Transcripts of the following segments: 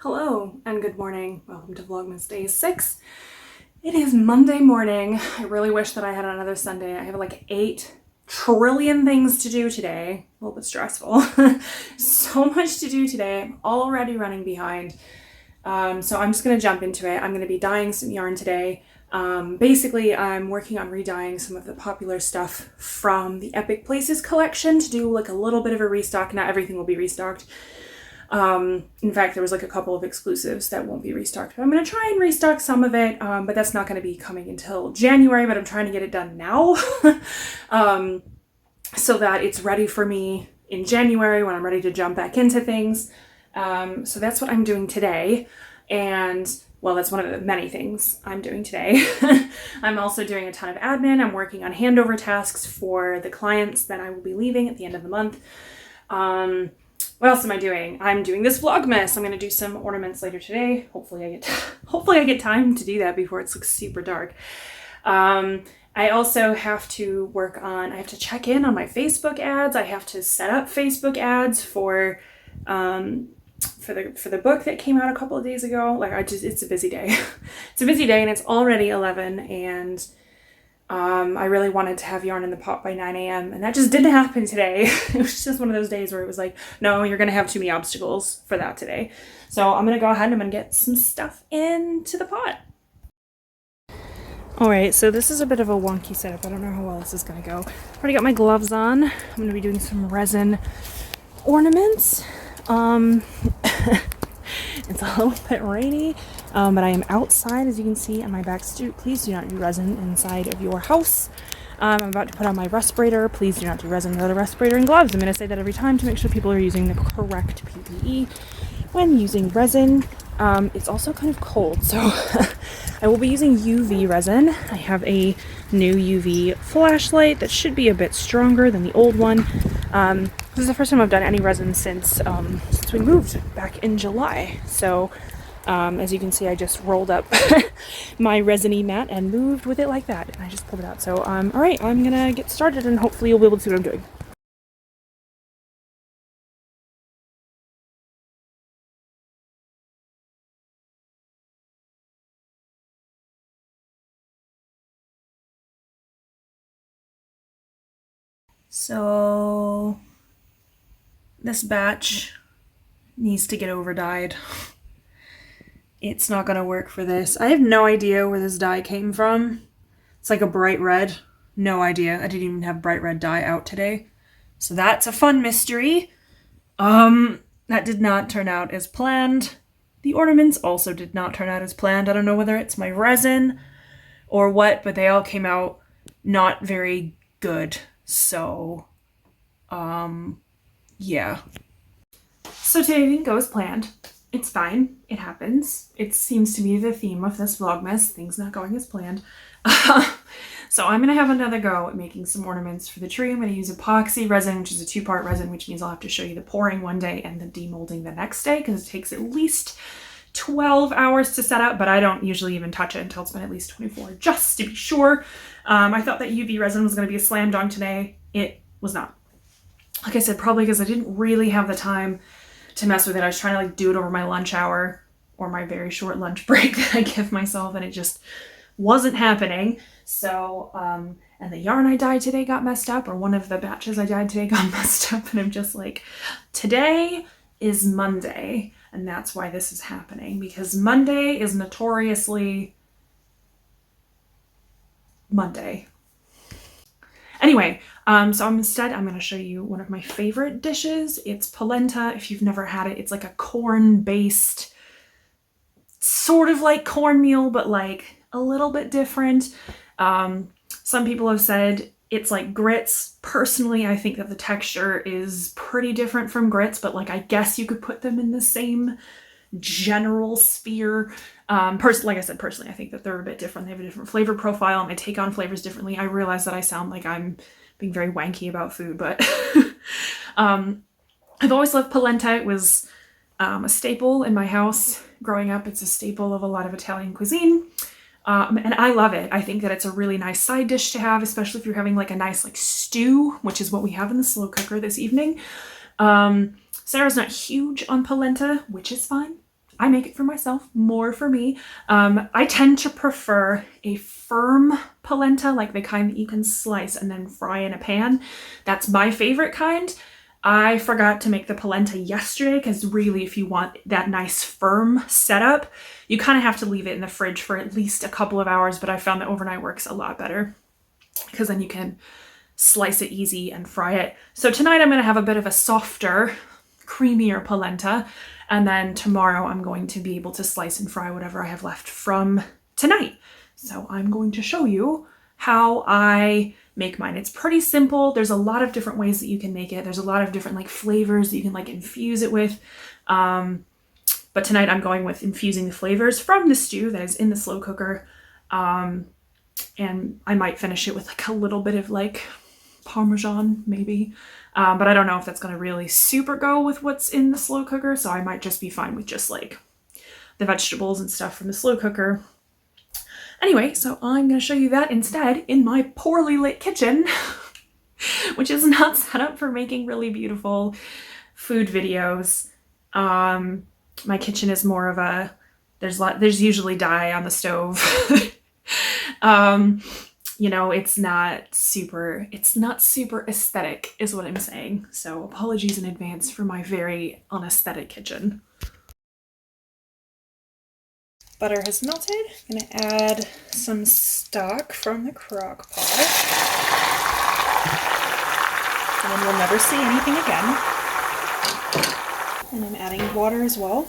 Hello and good morning. Welcome to Vlogmas Day 6. It is Monday morning. I really wish that I had another Sunday. I have like 8 trillion things to do today. A little bit stressful. So much to do today. I'm already running behind. So I'm just going to jump into it. I'm going to be dyeing some yarn today. Basically, I'm working on re-dyeing some of the popular stuff from the Epic Places collection to do like a little bit of a restock. Not everything will be restocked. In fact, there was like a couple of exclusives that won't be restocked, but I'm going to try and restock some of it. But that's not going to be coming until January, but I'm trying to get it done now. So that it's ready for me in January when I'm ready to jump back into things. So that's what I'm doing today. And well, that's one of the many things I'm doing today. I'm also doing a ton of admin. I'm working on handover tasks for the clients that I will be leaving at the end of the month. What else am I doing? I'm doing this Vlogmas. I'm going to do some ornaments later today. Hopefully I get time to do that before it's like super dark. I also have to I have to check in on my Facebook ads. I have to set up Facebook ads for the book that came out a couple of days ago. It's a busy day. It's a busy day and it's already 11 and I really wanted to have yarn in the pot by 9 a.m. and that just didn't happen today. It was just one of those days where it was like, no, you're going to have too many obstacles for that today. So I'm going to go ahead and I'm going to get some stuff into the pot. All right, so this is a bit of a wonky setup. I don't know how well this is going to go. I've already got my gloves on. I'm going to be doing some resin ornaments. It's a little bit rainy, but I am outside, as you can see on my back stoop. Please do not do resin inside of your house. I'm about to put on my respirator. Please do not do resin without a respirator and gloves. I'm going to say that every time to make sure people are using the correct PPE when using resin. It's also kind of cold, so I will be using UV resin. I have a new UV flashlight that should be a bit stronger than the old one. This is the first time I've done any resin since we moved back in July. So as you can see, I just rolled up my resiny mat and moved with it like that. And I just pulled it out. So all right, I'm going to get started and hopefully you'll be able to see what I'm doing. So this batch needs to get over dyed. It's not gonna work for this. I have no idea where this dye came from. It's like a bright red. No idea. I didn't even have bright red dye out today. So that's a fun mystery. That did not turn out as planned. The ornaments also did not turn out as planned. I don't know whether it's my resin or what, but they all came out not very good. So, yeah. So today didn't go as planned. It's fine. It happens. It seems to be the theme of this Vlogmas, things not going as planned. So I'm going to have another go at making some ornaments for the tree. I'm going to use epoxy resin, which is a 2-part resin, which means I'll have to show you the pouring one day and the demolding the next day because it takes at least 12 hours to set up, but I don't usually even touch it until it's been at least 24, just to be sure. I thought that UV resin was going to be a slam dunk today. It was not. Like I said, probably because I didn't really have the time to mess with it. I was trying to like do it over my lunch hour or my very short lunch break that I give myself, and it just wasn't happening. So, and the yarn I dyed today got messed up, or one of the batches I dyed today got messed up, and I'm just like, today is Monday, and that's why this is happening, because Monday is notoriously Monday. Anyway, so instead I'm going to show you one of my favorite dishes. It's polenta. If you've never had it, it's like a corn-based, sort of like cornmeal, but like a little bit different. Some people have said it's like grits. Personally, I think that the texture is pretty different from grits, but like I guess you could put them in the same general sphere. Like I said, personally, I think that they're a bit different. They have a different flavor profile and they take on flavors differently. I realize that I sound like I'm being very wanky about food, but I've always loved polenta. It was a staple in my house growing up. It's a staple of a lot of Italian cuisine. And I love it. I think that it's a really nice side dish to have, especially if you're having like a nice like stew, which is what we have in the slow cooker this evening. Sarah's not huge on polenta, which is fine. I make it for myself, more for me. I tend to prefer a firm polenta, like the kind that you can slice and then fry in a pan. That's my favorite kind. I forgot to make the polenta yesterday because really if you want that nice firm setup, you kind of have to leave it in the fridge for at least a couple of hours, but I found that overnight works a lot better because then you can slice it easy and fry it. So tonight I'm going to have a bit of a softer, creamier polenta, and then tomorrow I'm going to be able to slice and fry whatever I have left from tonight. So I'm going to show you how I make mine. It's pretty simple. There's a lot of different ways that you can make it. There's a lot of different like flavors that you can like infuse it with. But tonight I'm going with infusing the flavors from the stew that is in the slow cooker. And I might finish it with like a little bit of like Parmesan maybe. But I don't know if that's going to really super go with what's in the slow cooker. So I might just be fine with just like the vegetables and stuff from the slow cooker. Anyway, so I'm going to show you that instead in my poorly lit kitchen, which is not set up for making really beautiful food videos. My kitchen is more of a, there's usually dye on the stove. You know, it's not super aesthetic is what I'm saying. So apologies in advance for my very unaesthetic kitchen. Butter has melted. I'm gonna add some stock from the crock pot. And then we'll never see anything again. And I'm adding water as well.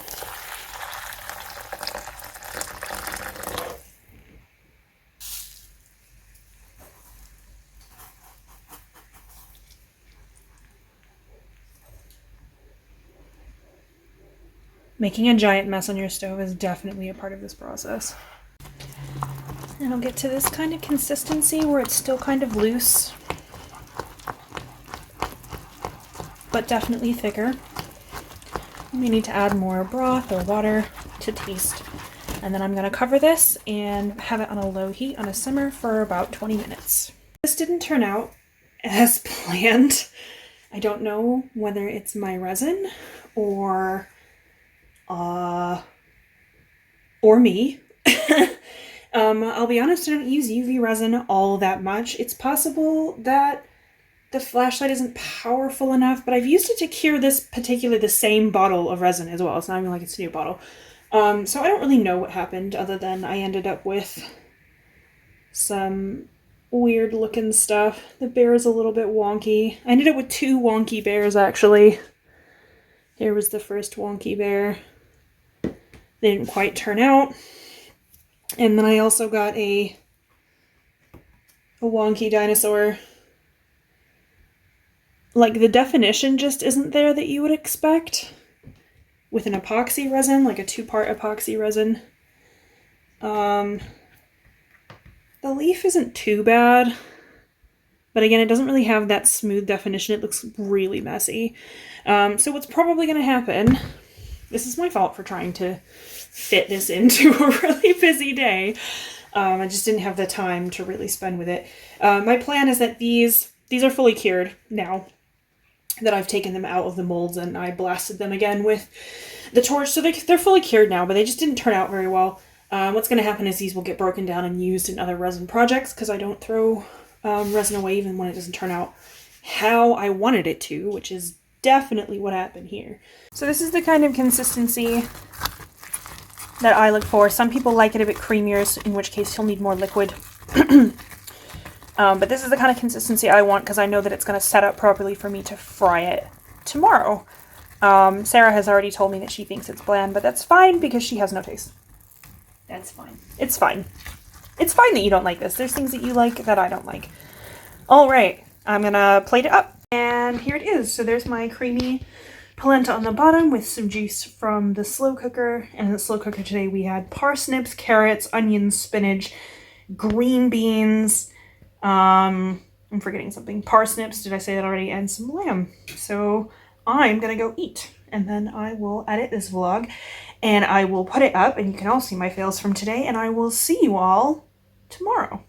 Making a giant mess on your stove is definitely a part of this process. And I'll get to this kind of consistency where it's still kind of loose, but definitely thicker. We need to add more broth or water to taste. And then I'm going to cover this and have it on a low heat on a simmer for about 20 minutes. This didn't turn out as planned. I don't know whether it's my resin or me. I'll be honest, I don't use UV resin all that much. It's possible that the flashlight isn't powerful enough, but I've used it to cure the same bottle of resin as well. It's not even like it's a new bottle. So I don't really know what happened other than I ended up with some weird looking stuff. The bear is a little bit wonky. I ended up with 2 wonky bears actually. Here was the first wonky bear. They didn't quite turn out. And then I also got a wonky dinosaur. Like the definition just isn't there that you would expect with an epoxy resin, like a 2-part epoxy resin. The leaf isn't too bad, but again, it doesn't really have that smooth definition. It looks really messy. So what's probably going to happen, this is my fault for trying to fit this into a really busy day. I just didn't have the time to really spend with it. My plan is that these are fully cured now that I've taken them out of the molds and I blasted them again with the torch. So they're fully cured now, but they just didn't turn out very well. What's going to happen is these will get broken down and used in other resin projects because I don't throw resin away even when it doesn't turn out how I wanted it to, which is definitely what happened here. So this is the kind of consistency that I look for. Some people like it a bit creamier, in which case you'll need more liquid. But this is the kind of consistency I want because I know that it's going to set up properly for me to fry it tomorrow. Sarah has already told me that she thinks it's bland, but that's fine because she has no taste. That's fine. It's fine. It's fine that you don't like this. There's things that you like that I don't like. All right, I'm going to plate it up. And here it is. So there's my creamy polenta on the bottom with some juice from the slow cooker. And in the slow cooker today we had parsnips, carrots, onions, spinach, green beans. I'm forgetting something. Parsnips, did I say that already? And some lamb. So I'm going to go eat. And then I will edit this vlog. And I will put it up. And you can all see my fails from today. And I will see you all tomorrow.